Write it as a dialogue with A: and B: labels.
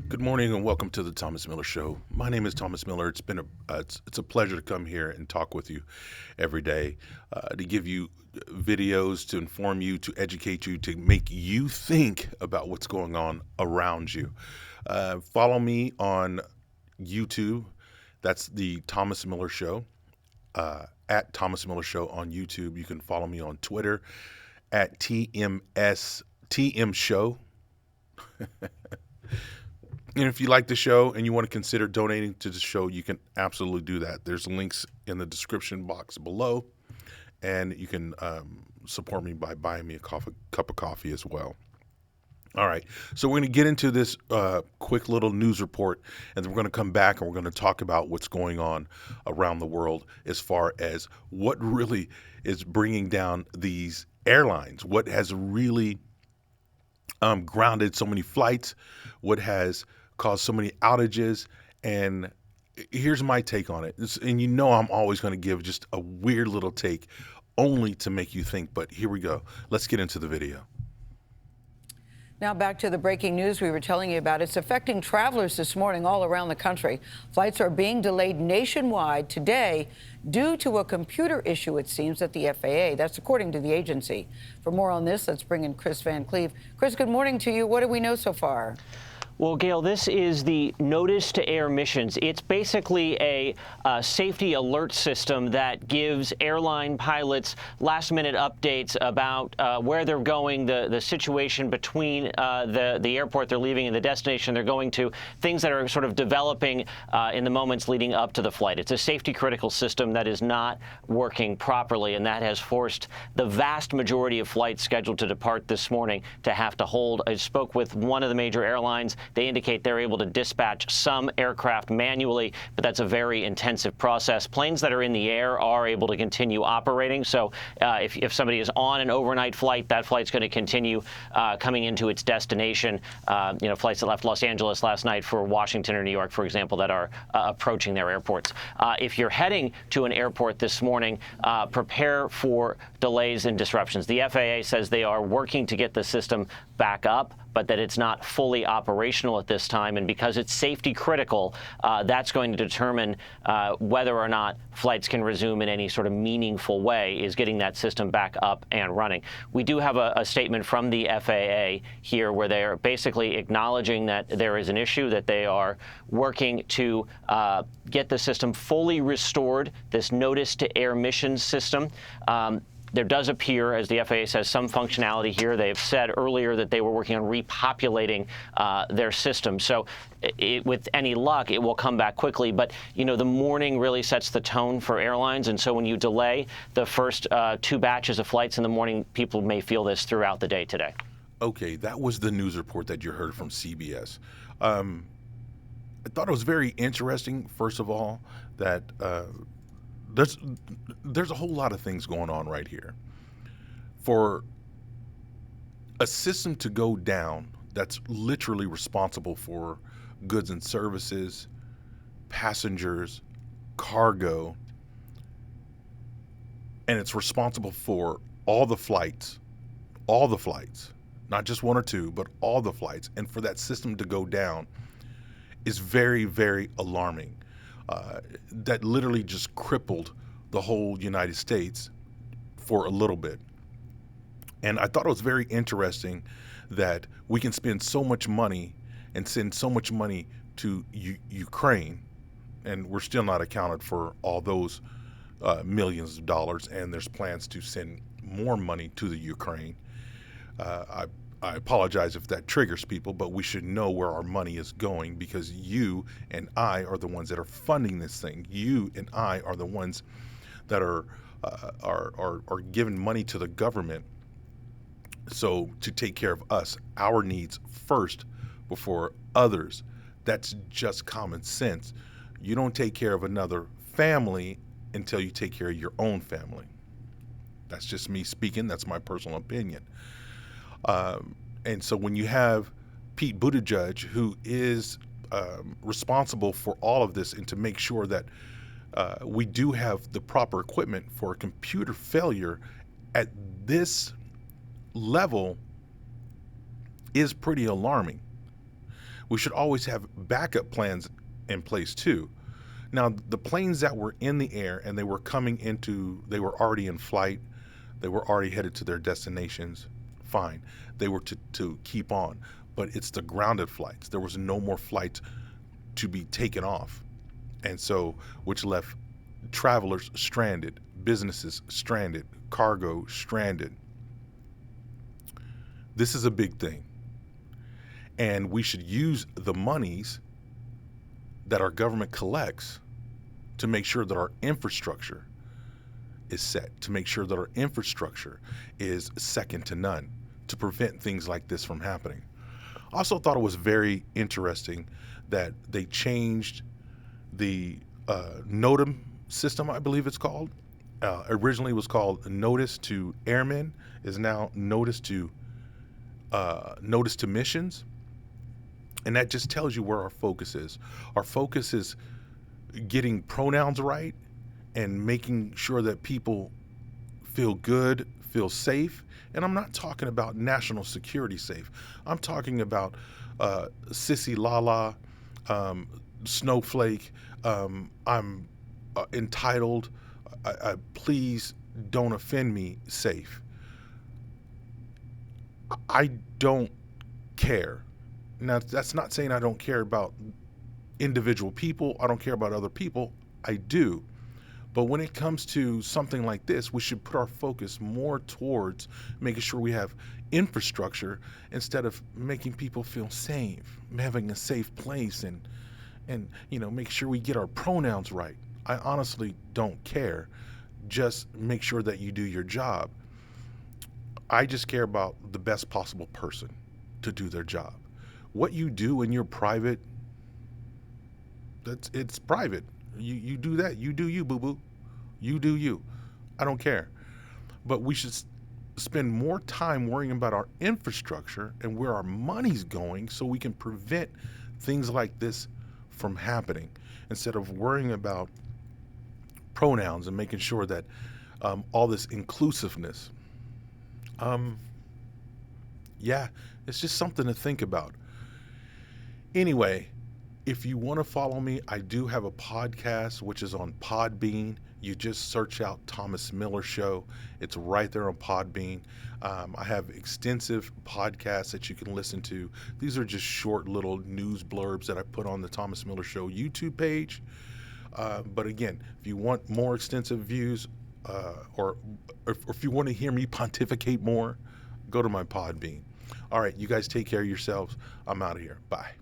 A: Good morning and welcome to the Thomas Miller Show. My name is Thomas Miller. It's a pleasure to come here and talk with you every day, to give you videos, to inform you, to educate you, to make you think about what's going on around you. Follow me on YouTube. That's the Thomas Miller Show. At Thomas Miller Show on YouTube. You can follow me on Twitter at TM Show. And if you like the show and you want to consider donating to the show, you can absolutely do that. There's links in the description box below, and you can support me by buying me a cup of coffee as well. All right, so we're going to get into this quick little news report, and then we're going to come back and we're going to talk about what's going on around the world as far as what really is bringing down these airlines, what has really grounded so many flights, what has caused so many outages. And here's my take on it. And you know I'm always going to give just a weird little take only to make you think, but here we go. Let's get into the video.
B: Now back to the breaking news we were telling you about. It's affecting travelers this morning all around the country. Flights are being delayed nationwide today due to a computer issue, it seems, at the FAA. That's according to the agency. For more on this, let's bring in Chris Van Cleve. Chris, good morning to you. What do we know so far?
C: Well, Gail, this is the Notice to Air Missions. It's basically a safety alert system that gives airline pilots last-minute updates about where they're going, the situation between the airport they're leaving and the destination they're going to, things that are sort of developing in the moments leading up to the flight. It's a safety-critical system that is not working properly, and that has forced the vast majority of flights scheduled to depart this morning to have to hold. I spoke with one of the major airlines. They indicate they're able to dispatch some aircraft manually, but that's a very intensive process. Planes that are in the air are able to continue operating. So if somebody is on an overnight flight, that flight's going to continue coming into its destination. Flights that left Los Angeles last night for Washington or New York, for example, that are approaching their airports. If you're heading to an airport this morning, prepare for delays and disruptions. The FAA says they are working to get the system back up, but that it's not fully operational at this time. And because it's safety critical, that's going to determine whether or not flights can resume in any sort of meaningful way, is getting that system back up and running. We do have a statement from the FAA here where they are basically acknowledging that there is an issue, that they are working to get the system fully restored, this Notice to Air Missions system. There does appear, as the FAA says, some functionality here. They've said earlier that they were working on repopulating their system. So with any luck, it will come back quickly. But, the morning really sets the tone for airlines. And so when you delay the first two batches of flights in the morning, people may feel this throughout the day today.
A: Okay, that was the news report that you heard from CBS. I thought it was very interesting, first of all, that there's a whole lot of things going on right here. For a system to go down that's literally responsible for goods and services, passengers, cargo, and it's responsible for all the flights, not just one or two, but all the flights, and for that system to go down is very, very alarming. That literally just crippled the whole United States for a little bit. And I thought it was very interesting that we can spend so much money and send so much money to Ukraine, and we're still not accounted for all those millions of dollars, and there's plans to send more money to the Ukraine. I apologize if that triggers people, but we should know where our money is going, because you and I are the ones that are funding this thing. You and I are the ones that are giving money to the government, so to take care of us, our needs first before others. That's just common sense. You don't take care of another family until you take care of your own family. That's just me speaking. That's my personal opinion. And so when you have Pete Buttigieg, who is responsible for all of this, and to make sure that we do have the proper equipment for a computer failure at this level, is pretty alarming. we should always have backup plans in place too. Now, the planes that were in the air and they were already in flight, they were already headed to their destinations, fine. They were to keep on. But it's the grounded flights. There was no more flights to be taken off. And so, which left travelers stranded, businesses stranded, cargo stranded. This is a big thing. And we should use the monies that our government collects to make sure that our infrastructure is set, to make sure that our infrastructure is second to none, to prevent things like this from happening. I also thought it was very interesting that they changed the NOTAM system, I believe it's called. Originally it was called Notice to Airmen, is now Notice to Missions. And that just tells you where our focus is. Our focus is getting pronouns right and making sure that people feel good, feel safe. And I'm not talking about national security safe. I'm talking about Sissy Lala, Snowflake, I'm entitled, please don't offend me safe. I don't care. Now, that's not saying I don't care about individual people. I don't care about other people. I do. But when it comes to something like this, we should put our focus more towards making sure we have infrastructure instead of making people feel safe, having a safe place, and make sure we get our pronouns right. I honestly don't care. Just make sure that you do your job. I just care about the best possible person to do their job. What you do in your private, it's private. You do that. You do you, boo-boo. You do you. I don't care. But we should spend more time worrying about our infrastructure and where our money's going so we can prevent things like this from happening instead of worrying about pronouns and making sure that all this inclusiveness. It's just something to think about. Anyway, if you want to follow me, I do have a podcast, which is on Podbean. You just search out Thomas Miller Show. It's right there on Podbean. I have extensive podcasts that you can listen to. These are just short little news blurbs that I put on the Thomas Miller Show YouTube page. But again, if you want more extensive views, or if you want to hear me pontificate more, go to my Podbean. All right, you guys take care of yourselves. I'm out of here. Bye.